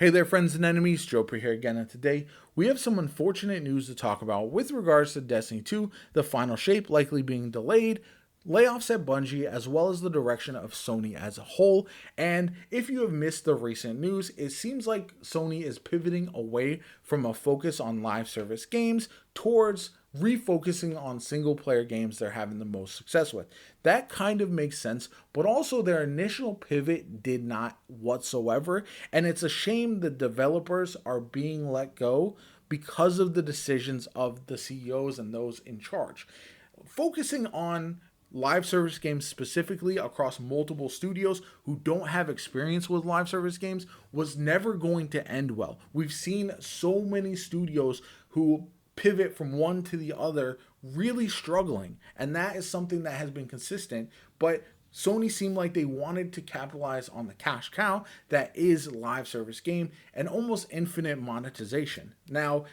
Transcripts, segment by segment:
Hey there, friends and enemies, JoPaWrites here again, and today we have some unfortunate news to talk about with regards to Destiny 2, the final shape likely being delayed, layoffs at Bungie, as well as the direction of Sony as a whole. And if you have missed the recent news, it seems like Sony is pivoting away from a focus on live service games towards refocusing on single player games they're having the most success with. That kind of makes sense, but also their initial pivot did not whatsoever. And it's a shame that developers are being let go because of the decisions of the CEOs and those in charge. Focusing on live service games specifically across multiple studios who don't have experience with live service games was never going to end well. We've seen so many studios who pivot from one to the other really struggling, and that is something that has been consistent. But Sony seemed like they wanted to capitalize on the cash cow that is live service game and almost infinite monetization. Now,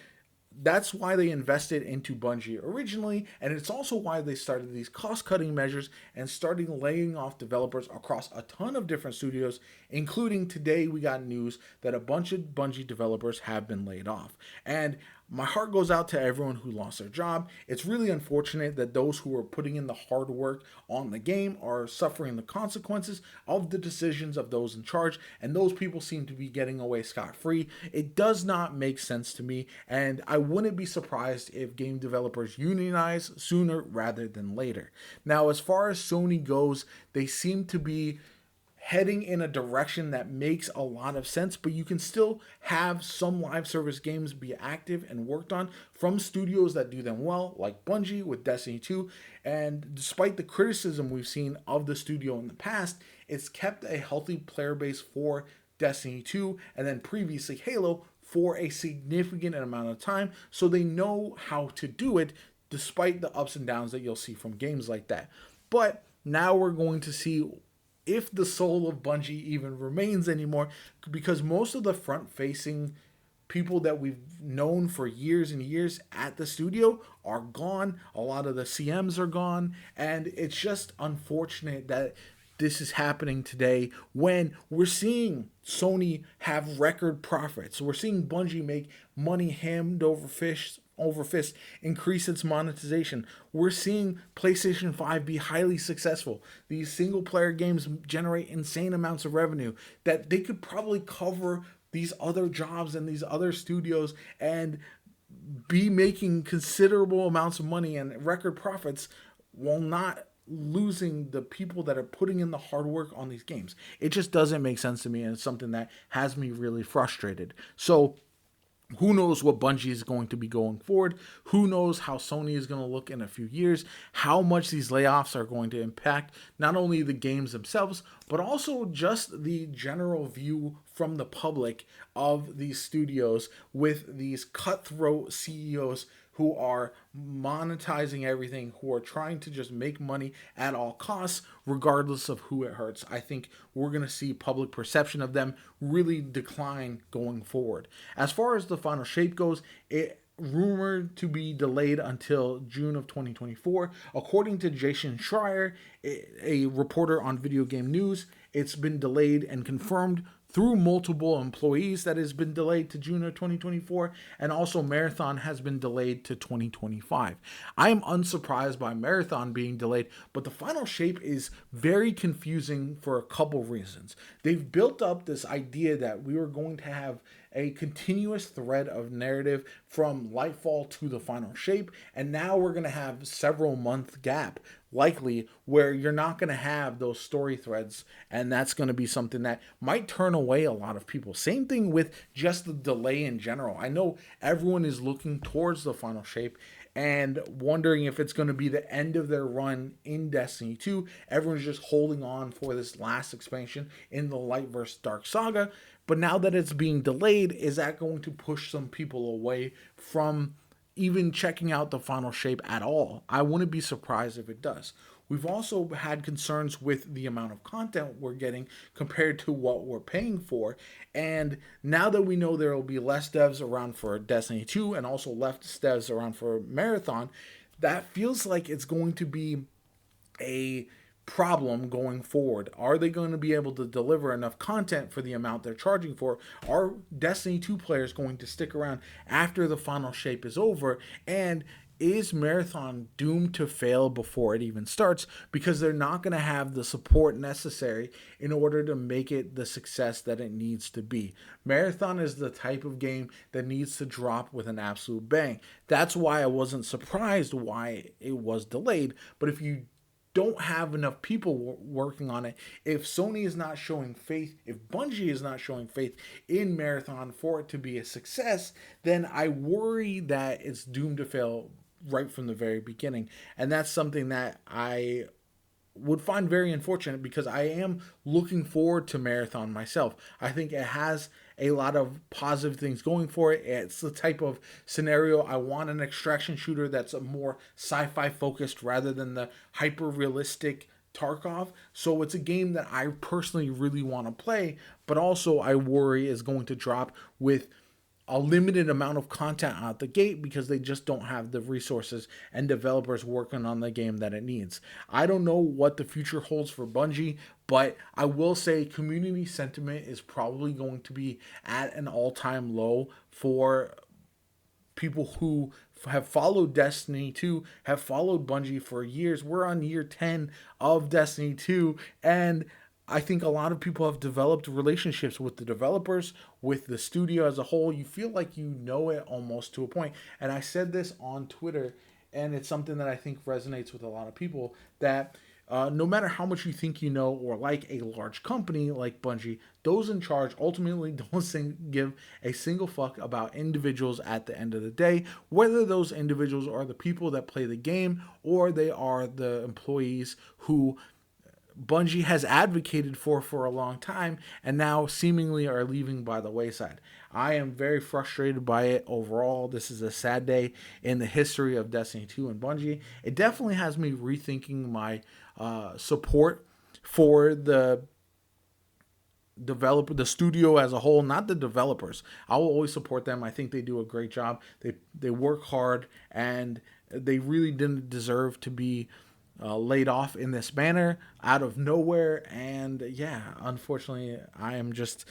that's why they invested into Bungie originally, and it's also why they started these cost-cutting measures and started laying off developers across a ton of different studios, including today we got news that a bunch of Bungie developers have been laid off. And my heart goes out to everyone who lost their job. It's really unfortunate that those who are putting in the hard work on the game are suffering the consequences of the decisions of those in charge, and those people seem to be getting away scot-free. It does not make sense to me, and I wouldn't be surprised if game developers unionize sooner rather than later. Now, as far as Sony goes, they seem to be heading in a direction that makes a lot of sense, but you can still have some live service games be active and worked on from studios that do them well, like Bungie with Destiny 2. And despite the criticism we've seen of the studio in the past, it's kept a healthy player base for Destiny 2 and then previously Halo for a significant amount of time, so they know how to do it despite the ups and downs that you'll see from games like that. But now we're going to see if the soul of Bungie even remains anymore, because most of the front-facing people that we've known for years and years at the studio are gone. A lot of the CMs are gone, and it's just unfortunate that this is happening today when we're seeing Sony have record profits. We're seeing Bungie make money hand over fist, increase its monetization. We're seeing PlayStation 5 be highly successful. These single player games generate insane amounts of revenue that they could probably cover these other jobs and these other studios and be making considerable amounts of money and record profits while not losing the people that are putting in the hard work on these games. It just doesn't make sense to me, and it's something that has me really frustrated. So who knows what Bungie is going to be going forward? Who knows how Sony is going to look in a few years? How much these layoffs are going to impact not only the games themselves, but also just the general view from the public of these studios with these cutthroat CEOs who are monetizing everything, who are trying to just make money at all costs, regardless of who it hurts. I think we're going to see public perception of them really decline going forward. As far as the final shape goes, it rumored to be delayed until June of 2024. According to Jason Schreier, a reporter on Video Game News, it's been delayed and confirmed through multiple employees that has been delayed to June of 2024, and also Marathon has been delayed to 2025. I am unsurprised by Marathon being delayed, but the final shape is very confusing for a couple reasons. They've built up this idea that we were going to have a continuous thread of narrative from Lightfall to the final shape, and now we're going to have several month gap likely where you're not going to have those story threads, and that's going to be something that might turn away a lot of people. Same thing with just the delay in general. I know everyone is looking towards the final shape and wondering if it's going to be the end of their run in Destiny 2. Everyone's just holding on for this last expansion in the Light vs. Dark saga. But now that it's being delayed, is that going to push some people away from even checking out the final shape at all? I wouldn't be surprised if it does. We've also had concerns with the amount of content we're getting compared to what we're paying for. And now that we know there will be less devs around for Destiny 2 and also less devs around for Marathon, that feels like it's going to be a problem going forward. Are they going to be able to deliver enough content for the amount they're charging for? Are Destiny 2 players going to stick around after the final shape is over? And is Marathon doomed to fail before it even starts because they're not going to have the support necessary in order to make it the success that it needs to be? Marathon is the type of game that needs to drop with an absolute bang. That's why I wasn't surprised why it was delayed. But if you don't have enough people working on it, if Sony is not showing faith, if Bungie is not showing faith in Marathon for it to be a success, then I worry that it's doomed to fail right from the very beginning. And that's something that I would find very unfortunate because I am looking forward to Marathon myself. I think it has a lot of positive things going for it. It's the type of scenario I want, an extraction shooter that's a more sci-fi focused rather than the hyper realistic Tarkov. So it's a game that I personally really want to play, but also I worry is going to drop with a limited amount of content out the gate because they just don't have the resources and developers working on the game that it needs. I don't know what the future holds for Bungie, but I will say community sentiment is probably going to be at an all-time low for people who have followed Destiny 2, have followed Bungie for years. We're on year 10 of Destiny 2, and I think a lot of people have developed relationships with the developers, with the studio as a whole. You feel like you know it almost to a point. And I said this on Twitter, and it's something that I think resonates with a lot of people, that no matter how much you think you know or like a large company like Bungie, those in charge ultimately don't give a single fuck about individuals at the end of the day, whether those individuals are the people that play the game or they are the employees who Bungie has advocated for a long time and now seemingly are leaving by the wayside. I am very frustrated by it overall. This is a sad day in the history of Destiny 2 and Bungie. It definitely has me rethinking my support for the developer, the studio as a whole, not the developers. I will always support them. I think they do a great job. They work hard, and they really didn't deserve to be laid off in this manner out of nowhere. And yeah, unfortunately, I am just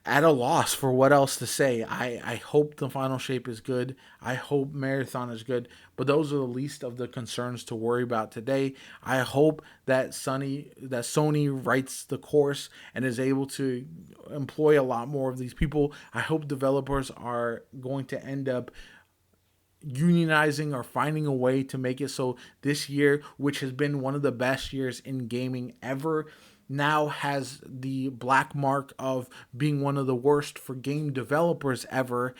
at a loss for what else to say. I hope the final shape is good. I hope Marathon is good. But those are the least of the concerns to worry about today. I hope that Sony writes the course and is able to employ a lot more of these people. I hope developers are going to end up unionizing or finding a way to make it so this year, which has been one of the best years in gaming ever, now has the black mark of being one of the worst for game developers ever.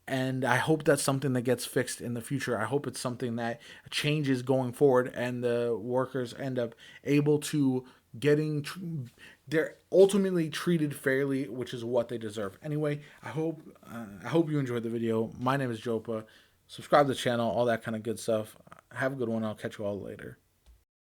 And I hope that's something that gets fixed in the future. I hope it's something that changes going forward and the workers end up able to they're ultimately treated fairly, which is what they deserve. Anyway, I hope you enjoyed the video. My name is Jopa. Subscribe to the channel, all that kind of good stuff. Have a good one. I'll catch you all later.